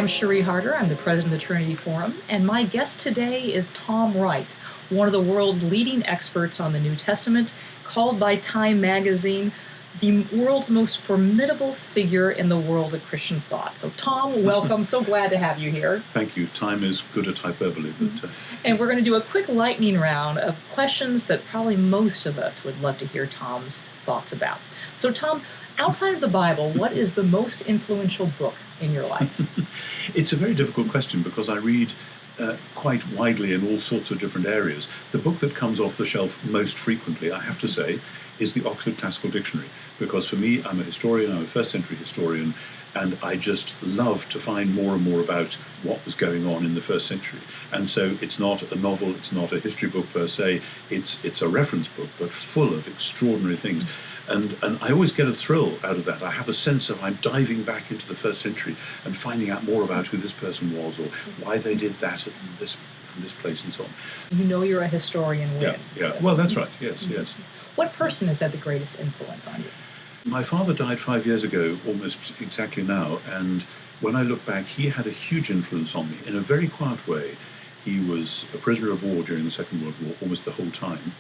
I'm Cherie Harder. I'm the president of the Trinity Forum, and my guest today is Tom Wright, one of the world's leading experts on the New Testament, called by Time magazine the world's most formidable figure in the world of Christian thought. So, Tom, welcome. So glad to have you here. Thank you. Time is good at hyperbole. But, And we're going to do a quick lightning round of questions that probably most of us would love to hear Tom's thoughts about. So, Tom, outside of the Bible, what is the most influential book in your life? It's a very difficult question because I read quite widely in all sorts of different areas. The book that comes off the shelf most frequently, I have to say, is the Oxford Classical Dictionary, because for me, I'm a historian, I'm a first century historian, and I just love to find more and more about what was going on in the first century. And so it's not a novel, it's not a history book per se, it's a reference book, but full of extraordinary things. And I always get a thrill out of that. I have a sense of I'm diving back into the first century and finding out more about who this person was or why they did that in this place and so on. You know you're a historian when? Yeah. Well, that's right. Yes. What person has had the greatest influence on you? My father died 5 years ago, almost exactly now, and when I look back, he had a huge influence on me in a very quiet way. He was a prisoner of war during the Second World War almost the whole time,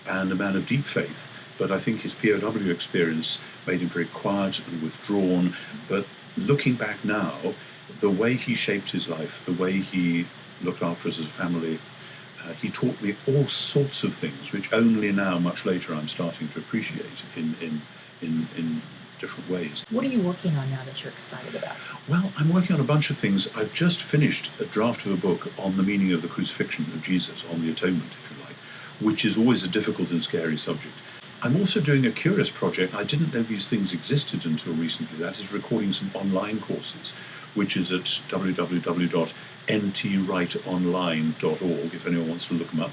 and a man of deep faith, but I think his POW experience made him very quiet and withdrawn. But looking back now, the way he shaped his life, the way he looked after us as a family, he taught me all sorts of things, which only now, much later, I'm starting to appreciate in different ways. What are you working on now that you're excited about? Well, I'm working on a bunch of things. I've just finished a draft of a book on the meaning of the crucifixion of Jesus, on the atonement, if you like, which is always a difficult and scary subject. I'm also doing a curious project. I didn't know these things existed until recently. That is recording some online courses, which is at www.ntwrightonline.org, if anyone wants to look them up.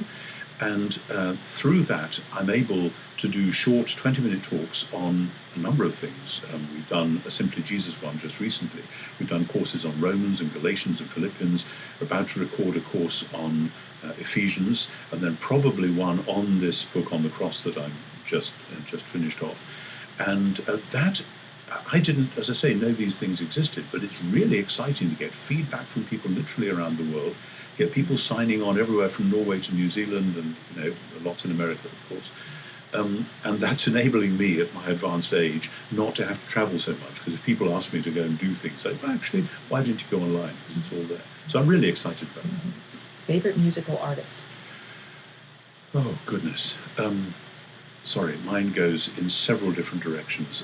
And through that, I'm able to do short 20-minute talks on a number of things. We've done a Simply Jesus one just recently. We've done courses on Romans and Galatians and Philippians. We're about to record a course on Ephesians, and then probably one on this book on the cross that I'm just finished off. And that, I didn't, as I say, know these things existed, but it's really exciting to get feedback from people literally around the world, get people signing on everywhere from Norway to New Zealand and lots in America, of course. And that's enabling me at my advanced age not to have to travel so much, because if people ask me to go and do things, I say, well, actually, why didn't you go online? Because it's all there. So I'm really excited about that. Favorite musical artist? Oh, goodness. Sorry, mine goes in several different directions.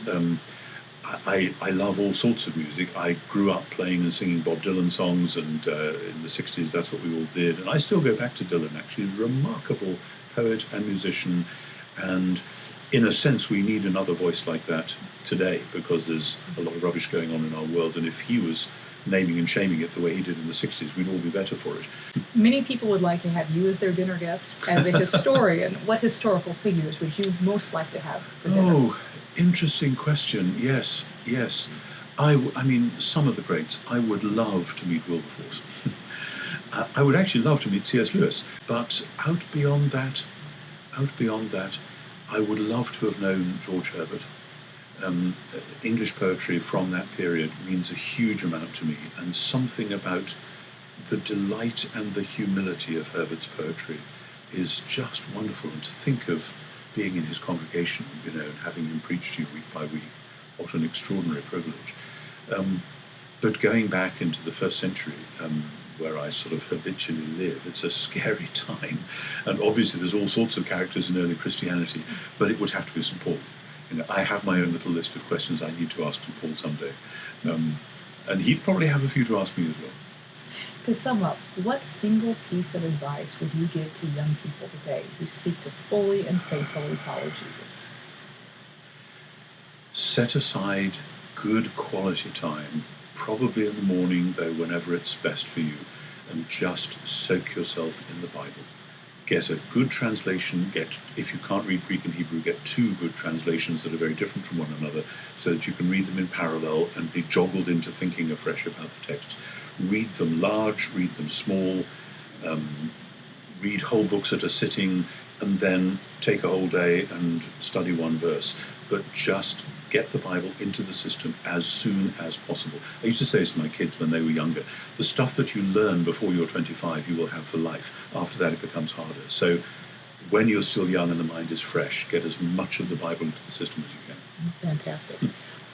I love all sorts of music. I grew up playing and singing Bob Dylan songs, and in the 60s that's what we all did. And I still go back to Dylan, actually. He's a remarkable poet and musician, and in a sense we need another voice like that today, because there's a lot of rubbish going on in our world, and if he was naming and shaming it the way he did in the 60s, we'd all be better for it. Many people would like to have you as their dinner guest. As a historian, what historical figures would you most like to have for dinner? Oh, interesting question. Yes. I mean, some of the greats. I would love to meet Wilberforce. I would actually love to meet C.S. Lewis. But out beyond that, I would love to have known George Herbert. English poetry from that period means a huge amount to me, and something about the delight and the humility of Herbert's poetry is just wonderful. And to think of being in his congregation, and having him preach to you week by week, what an extraordinary privilege. But going back into the first century, where I sort of habitually live, it's a scary time. And obviously there's all sorts of characters in early Christianity, but it would have to be St. Paul. I have my own little list of questions I need to ask St. Paul someday. And he'd probably have a few to ask me as well. To sum up, what single piece of advice would you give to young people today who seek to fully and faithfully follow Jesus? Set aside good quality time, probably in the morning, though whenever it's best for you, and just soak yourself in the Bible. Get a good translation, if you can't read Greek and Hebrew, get two good translations that are very different from one another, so that you can read them in parallel and be joggled into thinking afresh about the text. Read them large, read them small, read whole books at a sitting, and then take a whole day and study one verse, but just get the Bible into the system as soon as possible. I used to say to my kids when they were younger, the stuff that you learn before you're 25, you will have for life. After that, it becomes harder. So when you're still young and the mind is fresh, get as much of the Bible into the system as you can. Fantastic.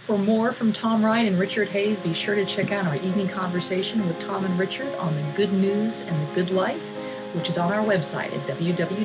For more from Tom Wright and Richard Hayes, be sure to check out our evening conversation with Tom and Richard on the good news and the good life, which is on our website at www.ttf.org.